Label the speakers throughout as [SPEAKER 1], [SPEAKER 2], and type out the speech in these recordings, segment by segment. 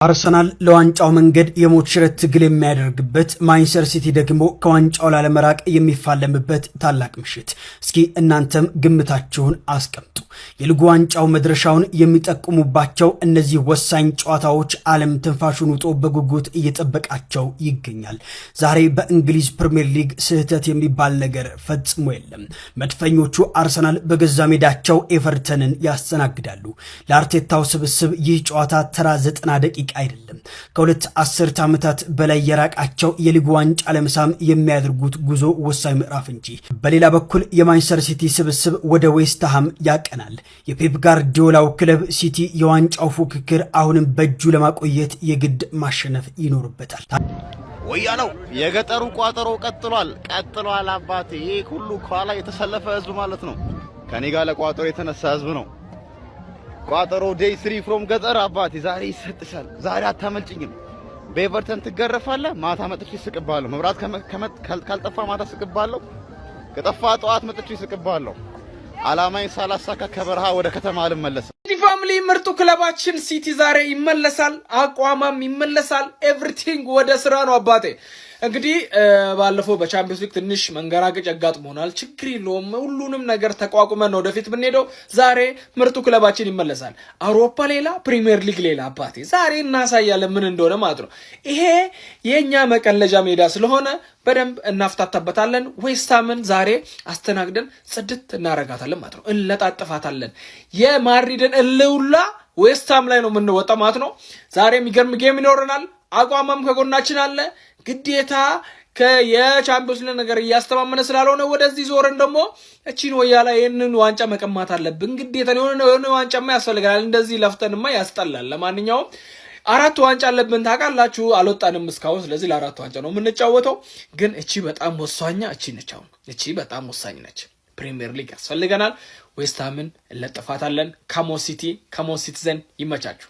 [SPEAKER 1] አርሰናል ለዋንጫው መንገድ የሞት ሽረት ትግል የሚያደርግበት ማንቸስተር ሲቲ ደግሞ ከዋንጫው ላለመራቅ የሚፋለምበት ታላቅ ምሽት። እስኪ እናንተም ግምታችሁን አስቀምጡ። የሊጉ ዋንጫው መድረሻውን የሚጠቁሙባቸው እነዚህ ወሳኝ ጨዋታዎች ዓለም ትንፋሹን ውጦ በጉጉት እየጠበቃቸው ይገኛል። ዛሬ በእንግሊዝ ፕሪሚየር ሊግ ስህተት የሚባል ነገር ፈጽሞ የለም። መድፈኞቹ አርሰናል በገዛ ሜዳቸው ኤቨርተንን ያስተናግዳሉ። ለአርቴታው ስብስብ ይህ ጨዋታ ተራ 90 ደቂቃ አይደለም። ከሁለት አስርት ዓመታት በላይ የራቃቸው የሊጉ ዋንጫ ለመሳም የሚያደርጉት ጉዞ ወሳኝ ምዕራፍ እንጂ። በሌላ በኩል የማንቸስተር ሲቲ ስብስብ ወደ ዌስትሃም ያቀናል። የፔፕ ጋርዲዮላው ክለብ ሲቲ የዋንጫው ፉክክር አሁንም በእጁ ለማቆየት የግድ ማሸነፍ ይኖርበታል።
[SPEAKER 2] ወያ ነው የገጠሩ ቋጠሮ ቀጥሏል አባቴ። ይሄ ሁሉ ከኋላ የተሰለፈ ህዝብ ማለት ነው። ከኔ ጋር ለቋጠሮ የተነሳ ህዝብ ነው። ቋጠሮ ዴይ 3 ፍሮም ገጠር አባቴ ዛሬ ይሰጥሻል። ዛሬ አታመልጭኝም። በኤቨርተን ትገረፋለህ። ማታ መጥቼ ስቅባለሁ። መብራት ካልጠፋ ማታ ስቅባለሁ። ከጠፋ ጠዋት መጥቼ ስቅባለሁ። አላማዬን ሳላሳካ ከበረሃ ወደ ከተማ አልመለስም።
[SPEAKER 3] ሲቲ ፋሚሊ ምርጡ ክለባችን ሲቲ ዛሬ ይመለሳል። አቋማም ይመለሳል። ኤቭሪቲንግ ወደ ስራ ነው አባቴ። እንግዲህ ባለፈው በቻምፒየንስ ሊግ ትንሽ መንገራገጭ አጋጥሞናል። ችግር የለውም። ሁሉንም ነገር ተቋቁመን ወደፊት ብንሄደው ዛሬ ምርጡ ክለባችን ይመለሳል። አውሮፓ ሌላ፣ ፕሪሚየር ሊግ ሌላ አባቴ። ዛሬ እናሳያለን ምን እንደሆነ ማለት ነው። ይሄ የኛ መቀለጃ ሜዳ ስለሆነ በደንብ እናፍታታበታለን። ዌስትሃምን ዛሬ አስተናግደን ጽድት እናረጋታለን ማለት ነው። እንለጣጥፋታለን። የማድሪድን እልውላ ዌስትሃም ላይ ነው የምንወጣው ማለት ነው። ዛሬ የሚገርም ጌም ይኖረናል። አቋማም ከጎናችን አለ። ግዴታ የቻምፒዮንስ ሊግ ነገር እያስተማመነ ስላልሆነ ወደዚህ ዞረን ደግሞ እቺን ወያላ ይሄንን ዋንጫ መቀማት አለብን። ግዴታ የሆነ ዋንጫማ ያስፈልጋል። እንደዚህ ለፍተንማ ያስጠላል። ለማንኛውም 4 ዋንጫ አለብን ታውቃላችሁ። አልወጣንም እስካሁን። ስለዚህ ለ4 ዋንጫ ነው የምንጫወተው። ግን እቺ በጣም ወሳኛ እቺ ነች። አሁን እቺ በጣም ወሳኝ ነች። ፕሪሚየር ሊግ ያስፈልገናል። ዌስትሃምን እንለጥፋታለን። ካሞን ሲቲዘን ይመቻችሁ።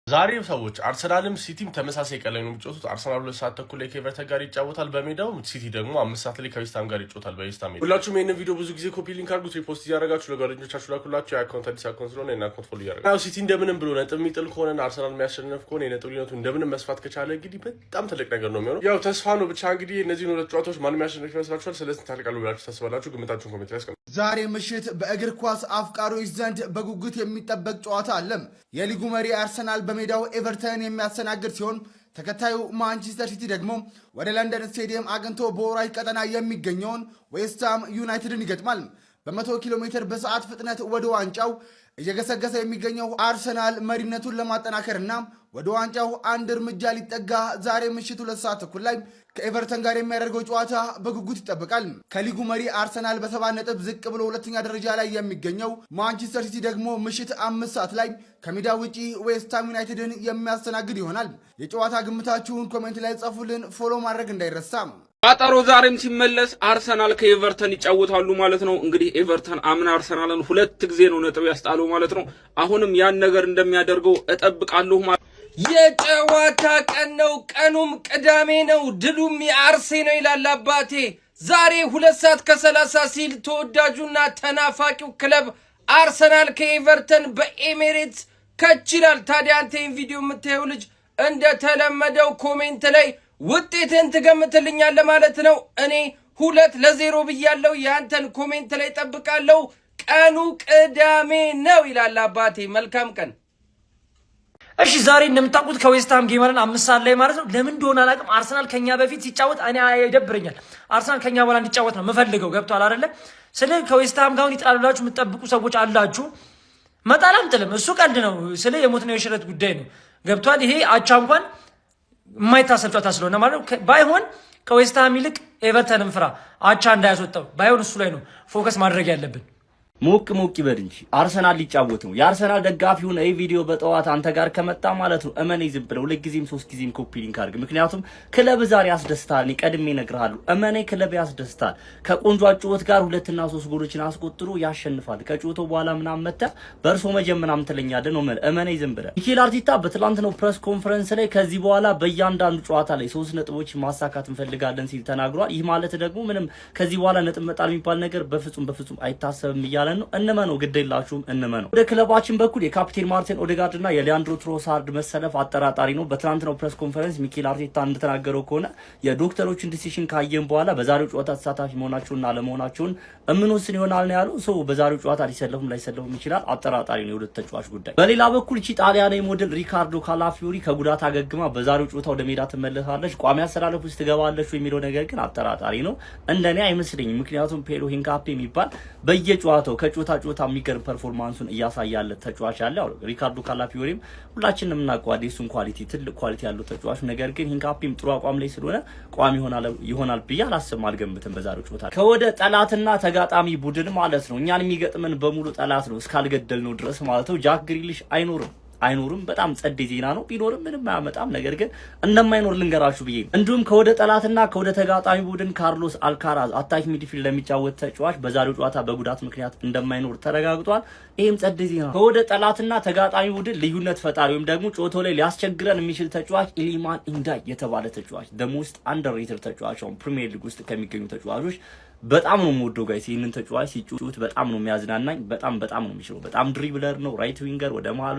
[SPEAKER 4] ዛሬ ሰዎች አርሰናልም ሲቲም ተመሳሳይ ቀን ላይ ነው የሚጫወቱት። አርሰናል 2 ሰዓት ተኩል ላይ ከኤቨርተን ጋር ይጫወታል በሜዳው። ሲቲ ደግሞ 5 ሰዓት ላይ ከዌስትሃም ጋር ይጫወታል በዌስትሃም ሜዳ። ሁላችሁም ይሄንን ቪዲዮ ብዙ ጊዜ ኮፒ ሊንክ አድርጉት፣ ሪፖስት እያደረጋችሁ ለጓደኞቻችሁ ላኩላችሁ። የአካውንት አዲስ አካውንት ስለሆነ እና አካውንት ፎሎ ያደርጋል። ሲቲ እንደምንም ብሎ ነጥብ የሚጥል ከሆነ አርሰናል የሚያሸንፍ ከሆነ የነጥብ ልዩነቱ እንደምንም መስፋት ከቻለ እንግዲህ በጣም ትልቅ ነገር ነው የሚሆነው። ያው ተስፋ ነው ብቻ። እንግዲህ እነዚህን ሁለት ጨዋታዎች ማን የሚያሸንፍ ይመስላችኋል? ስለዚህ ታልቃሉ ብላችሁ ታስባላችሁ? ግምታችሁን ኮሜንት ላይ አስቀምጡ።
[SPEAKER 5] ዛሬ ምሽት በእግር ኳስ አፍቃሪዎች ዘንድ በጉጉት የሚጠበቅ ጨዋታ አለ። የሊጉ መሪ አርሰናል በሜዳው ኤቨርተን የሚያስተናግድ ሲሆን ተከታዩ ማንቸስተር ሲቲ ደግሞ ወደ ለንደን ስቴዲየም አቅንቶ በወራጅ ቀጠና የሚገኘውን ዌስትሃም ዩናይትድን ይገጥማል። በ100 ኪሎ ሜትር በሰዓት ፍጥነት ወደ ዋንጫው እየገሰገሰ የሚገኘው አርሰናል መሪነቱን ለማጠናከርና ወደ ዋንጫው አንድ እርምጃ ሊጠጋ ዛሬ ምሽት 2 ሰዓት ተኩል ላይ ከኤቨርተን ጋር የሚያደርገው ጨዋታ በጉጉት ይጠበቃል። ከሊጉ መሪ አርሰናል በ7 ነጥብ ዝቅ ብሎ ሁለተኛ ደረጃ ላይ የሚገኘው ማንቸስተር ሲቲ ደግሞ ምሽት 5 ሰዓት ላይ ከሜዳ ውጪ ዌስትሃም ዩናይትድን የሚያስተናግድ ይሆናል። የጨዋታ ግምታችሁን ኮሜንት ላይ ጻፉልን። ፎሎ ማድረግ እንዳይረሳ።
[SPEAKER 6] ቋጠሮ ዛሬም ሲመለስ አርሰናል ከኤቨርተን ይጫወታሉ ማለት ነው። እንግዲህ ኤቨርተን አምና አርሰናልን 2 ጊዜ ነው ነጥብ ያስጣለው ማለት ነው። አሁንም ያን ነገር እንደሚያደርገው እጠብቃለሁ ማለት
[SPEAKER 7] የጨዋታ ቀን ነው። ቀኑም ቅዳሜ ነው። ድሉም የአርሴ ነው ይላል አባቴ። ዛሬ 2 ሰዓት ከ30 ሲል ተወዳጁና ተናፋቂው ክለብ አርሰናል ከኤቨርተን በኤሜሬትስ ከች ይላል። ታዲያ አንተ ይህን ቪዲዮ የምታየው ልጅ እንደተለመደው ኮሜንት ላይ ውጤትን ትገምትልኛለህ ማለት ነው። እኔ 2-0 ብያለሁ። ያንተን ኮሜንት ላይ ጠብቃለሁ። ቀኑ ቅዳሜ ነው ይላል አባቴ። መልካም ቀን።
[SPEAKER 8] እሺ ዛሬ እንደምታውቁት ከዌስትሃም ጌም አለን 5 ሰዓት ላይ ማለት ነው። ለምን እንደሆነ አላውቅም። አርሰናል ከኛ በፊት ሲጫወት እኔ ይደብረኛል። አርሰናል ከኛ በኋላ እንዲጫወት ነው የምፈልገው። ገብቷል አይደለ? ስለ ከዌስትሃም ጋር ይጣላላችሁ የምትጠብቁ ሰዎች አላችሁ። መጣላም ጥልም እሱ ቀልድ ነው። ስለ የሞት ነው የሽረት ጉዳይ ነው። ገብቷል? ይሄ አቻ እንኳን የማይታሰብ ጨዋታ ስለሆነ ማለት ነው። ባይሆን ከዌስትሃም ይልቅ ኤቨርተንን ፍራ። አቻ እንዳያስወጣው ባይሆን እሱ ላይ ነው ፎከስ ማድረግ ያለብን።
[SPEAKER 9] ሞቅ ይበል እንጂ አርሰናል ሊጫወት ነው። የአርሰናል ደጋፊውን ይሄ ቪዲዮ በጠዋት አንተ ጋር ከመጣ ማለት ነው እመኔ ዝም ብለው 2 ጊዜም 3 ጊዜም ኮፒ ሊንክ አድርግ። ምክንያቱም ክለብ ዛሬ ያስደስታል። እኔ ቀድሜ እነግርሃለሁ። እመኔ ክለብ ያስደስታል። ከቆንጆ ጨዋታ ጋር 2 እና 3 ጎሎችን አስቆጥሮ ያሸንፋል። ከጨዋታው በኋላ ምናምን መጣ በእርሶ መጀመናም ትለኛለህ ነው እመኔ ዝም ብለህ። ሚኬል አርቴታ በትላንትናው ፕሬስ ኮንፈረንስ ላይ ከዚህ በኋላ በእያንዳንዱ ጨዋታ ላይ 3 ነጥቦች ማሳካት እንፈልጋለን ሲል ተናግሯል። ይህ ማለት ደግሞ ምንም ከዚህ በኋላ ነጥብ መጣል የሚባል ነገር በፍጹም አይታሰብም። እያለን ነው። እንመነው፣ ግዴላችሁም እንመነው። ወደ ክለባችን በኩል የካፒቴን ማርቲን ኦዴጋርድ እና የሊያንድሮ ትሮሳርድ መሰለፍ አጠራጣሪ ነው። በትናንትናው ፕሬስ ኮንፈረንስ ሚኬል አርቴታ እንደተናገረው ከሆነ የዶክተሮችን ዲሲሽን ካየን በኋላ በዛሬው ጨዋታ ተሳታፊ መሆናቸውና አለመሆናቸውን እምንወስን ይሆናል ነው ያለው። ሰው በዛሬው ጨዋታ ሊሰለፉም ላይሰለፉም ይችላል። አጠራጣሪ ነው የሁለት ተጫዋች ጉዳይ። በሌላ በኩል እቺ ጣሊያናዊ ሞዴል ሪካርዶ ካላፊዮሪ ከጉዳት አገግማ በዛሬው ጨዋታ ወደ ሜዳ ትመለሳለች። ቋሚ አሰላለፍ ውስጥ ትገባለች የሚለው ነገር ግን አጠራጣሪ ነው። እንደኔ አይመስለኝም። ምክንያቱም ፔሎ ሂንካፔ የሚባል በየጨዋታው ከጨዋታ የሚገርም ፐርፎርማንሱን እያሳያለ ተጫዋች አለ። ሪካርዶ ካላፊዮሪም ሁላችንም እናውቀዋለን የሱን ኳሊቲ፣ ትልቅ ኳሊቲ ያለው ተጫዋች። ነገር ግን ሂንካፔም ጥሩ አቋም ላይ ስለሆነ ቋሚ ይሆናል ብዬ አላስብም፣ አልገምትም። በዛሬው ጨዋታ ከወደ ጠላትና ተጋጣሚ ቡድን ማለት ነው እኛን የሚገጥመን በሙሉ ጠላት ነው እስካልገደል ነው ድረስ ማለት ነው። ጃክ ግሪሊሽ አይኖርም። በጣም ጸዴ ዜና ነው። ቢኖርም ምንም አያመጣም። ነገር ግን እንደማይኖር ልንገራችሁ ብዬ። እንዲሁም ከወደ ጠላትና ከወደ ተጋጣሚ ቡድን ካርሎስ አልካራዝ አታክ ሚድፊልድ ለሚጫወት ተጫዋች በዛሬው ጨዋታ በጉዳት ምክንያት እንደማይኖር ተረጋግጧል። ይሄም ጸዴ ዜና ነው። ከወደ ጠላትና ተጋጣሚ ቡድን ልዩነት ፈጣሪ ወይም ደግሞ ጨዋታው ላይ ሊያስቸግረን የሚችል ተጫዋች ኢሊማን ኢንዳይ የተባለ ተጫዋች ደሞስት አንደርሬትድ ተጫዋች ነው። ፕሪሚየር ሊግ ውስጥ ከሚገኙ ተጫዋቾች በጣም ነው የምወደው ጋይስ። ይሄንን ተጫዋች ሲጫወት በጣም ነው የሚያዝናናኝ። በጣም ነው የሚችለው። በጣም ድሪብለር ነው። ራይት ዊንገር ወደ መሃል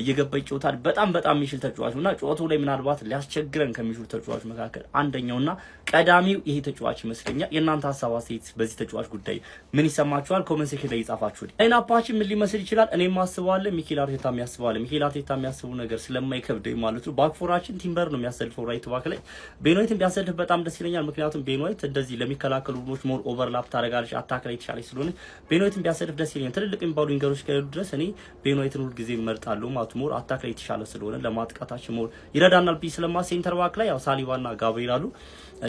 [SPEAKER 9] እየገባ ይጫወታል። በጣም የሚችል ተጫዋች ነውና ጨዋታው ላይ ምናልባት ሊያስቸግረን ከሚችሉ ተጫዋቾች መካከል አንደኛውና ቀዳሚው ይሄ ተጫዋች ይመስለኛል። የእናንተ ሀሳብ አስተያየት በዚህ ተጫዋች ጉዳይ ምን ይሰማችኋል? ኮሜንት ሴክሽን ላይ ይጻፋችሁ። ላይናፓችን ምን ሊመስል ይችላል? እኔም አስባለሁ፣ ሚኬል አርቴታ የሚያስበው ነገር ስለማይከብደኝ ማለት ነው። ባክፎራችን ቲምበር ነው የሚያሰልፈው ራይት ባክ ላይ። ቤንዋይትን ቢያሰልፍ በጣም ደስ ይለኛል። ምክንያቱም ቤንዋይት እንደዚህ ለሚከላከሉ ቡድኖች ሞር ኦቨርላፕ ታረጋለች፣ አታክ ላይ ተሻለች ስለሆነ ቤንዋይትን ቢያሰልፍ ደስ ይለኛል። ትልልቅ የሚባሉ ዊንገሮች ከሌሉ ድረስ እኔ ቤንዋይትን ሁሉ ጊዜ እመርጣለሁ ማለት ሞር አታክ ላይ ተሻለ ስለሆነ ለማጥቃታችን ሞር ይረዳናል ብዬ ስለማስብ ሴንተር ባክ ላይ ያው ሳሊባና ጋብሪኤል አሉ።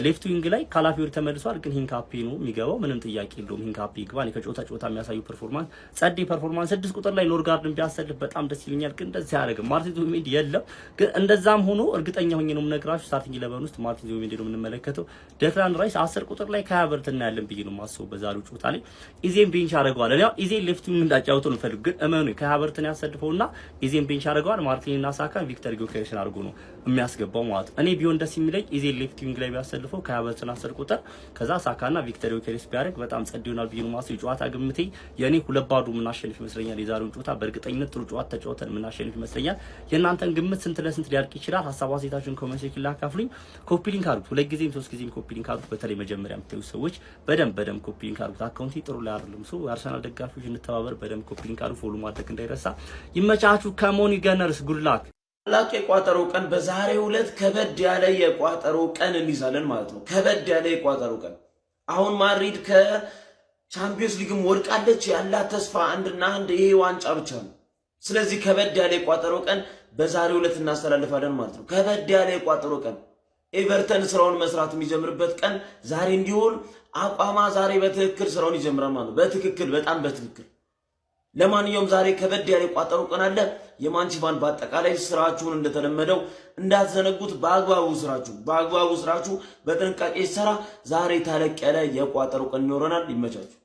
[SPEAKER 9] ሌፍት ዊንግ ላይ ካላፊዮሪ ተመልሷል፣ ግን ሂንካፔ ነው የሚገባው። ምንም ጥያቄ የለውም። ሂንካፔ ይግባል። ከጨዋታ የሚያሳዩ ፐርፎርማንስ ጸዴ ፐርፎርማንስ። 6 ቁጥር ላይ ኖርጋርድን ቢያሰልፍ በጣም ደስ ይለኛል፣ ግን እንደዚህ ያደርግም። ማርቲን ዙቢሜንዲ የለም፣ ግን እንደዛም ሆኖ እርግጠኛ ሆኜ ነው የምነግራችሁ ስታርቲንግ 11 ውስጥ ማርቲን ዙቢሜንዲ ነው የምንመለከተው። ዴክላን ራይስ 10 ቁጥር ላይ ከሀቨርት እናያለን ብዬ ነው የማስበው በዛሬው ጨዋታ ላይ። ኢዜን ቤንች አደርገዋል። ያው ኢዜን ሌፍት ዊንግ እንዳጫወተው ነው ፈልጉ፣ ግን እመኑ ከሀቨርትን ያሰልፈውና ኢዜን ቤንች አደርገዋል። ማርቲንና ሳካን ቪክተር ጊዮኬሬስን አድርጎ ነው የሚያስገባው ማለት። እኔ ቢሆን ደስ የሚለኝ ኢዜን ሌፍት ዊንግ ላይ ቢያሰልፈው ከሀቨርትን 10 ቁጥር ከዛ ሳካና ቪክተር ጊዮኬሬስ ቢያደርግ በጣም ጸድ ይሆናል ብዬ ነው የማስበው። የጨዋታ ግምቴ የኔ 2-2 የምናሸንፍ ይመስለኛል። የዛሬውን ጨዋታ በእርግጠኝነት ጥሩ ጨዋታ ተጫውተን የምናሸንፍ ይመስለኛል። የእናንተን ግምት ስንት ለስንት ሊያልቅ ይችላል? ሀሳብ አስተያየታችሁን ኮሜንት ሴክሽን ላይ አካፍሉኝ። ኮፒ ሊንክ አድርጉት፣ 2 ጊዜም 3 ጊዜም ኮፒ ሊንክ አድርጉት። በተለይ መጀመሪያ የምታዩ ሰዎች በደንብ ኮፒ ሊንክ አድርጉት። አካውንቴ ጥሩ ላይ አይደለም። የአርሰናል ደጋፊዎች እንተባበር፣ በደንብ ኮፒ ሊንክ አድርጉ። ፎሎ ማድረግ እንዳይረሳ። ይመቻችሁ። ከሞኒ ገነርስ ጉድ ላክ።
[SPEAKER 10] ታላቅ የቋጠሮ ቀን በዛሬው ዕለት ከበድ ያለ የቋጠሮ ቀን እንይዛለን ማለት ነው። ከበድ ያለ የቋጠሮ ቀን። አሁን ማድሪድ ከቻምፒዮንስ ሊግም ወድቃለች። ያላት ተስፋ አንድና አንድ ይሄ ዋንጫ ብቻ ነው። ስለዚህ ከበድ ያለ የቋጠሮ ቀን በዛሬው ዕለት እናስተላልፋለን ማለት ነው። ከበድ ያለ የቋጠሮ ቀን ኤቨርተን ስራውን መስራት የሚጀምርበት ቀን ዛሬ እንዲሆን አቋማ ዛሬ በትክክል ስራውን ይጀምራል ማለት ነው። በትክክል በጣም በትክክል። ለማንኛውም ዛሬ ከበድ ያለ የቋጠሮ ቀን አለ። የማንቺፋን በአጠቃላይ ስራችሁን እንደተለመደው እንዳትዘነጉት። በአግባቡ ስራችሁ በጥንቃቄ ይሰራ። ዛሬ ታለቅ ያለ የቋጠሮ ቀን ይኖረናል። ይመቻችሁ።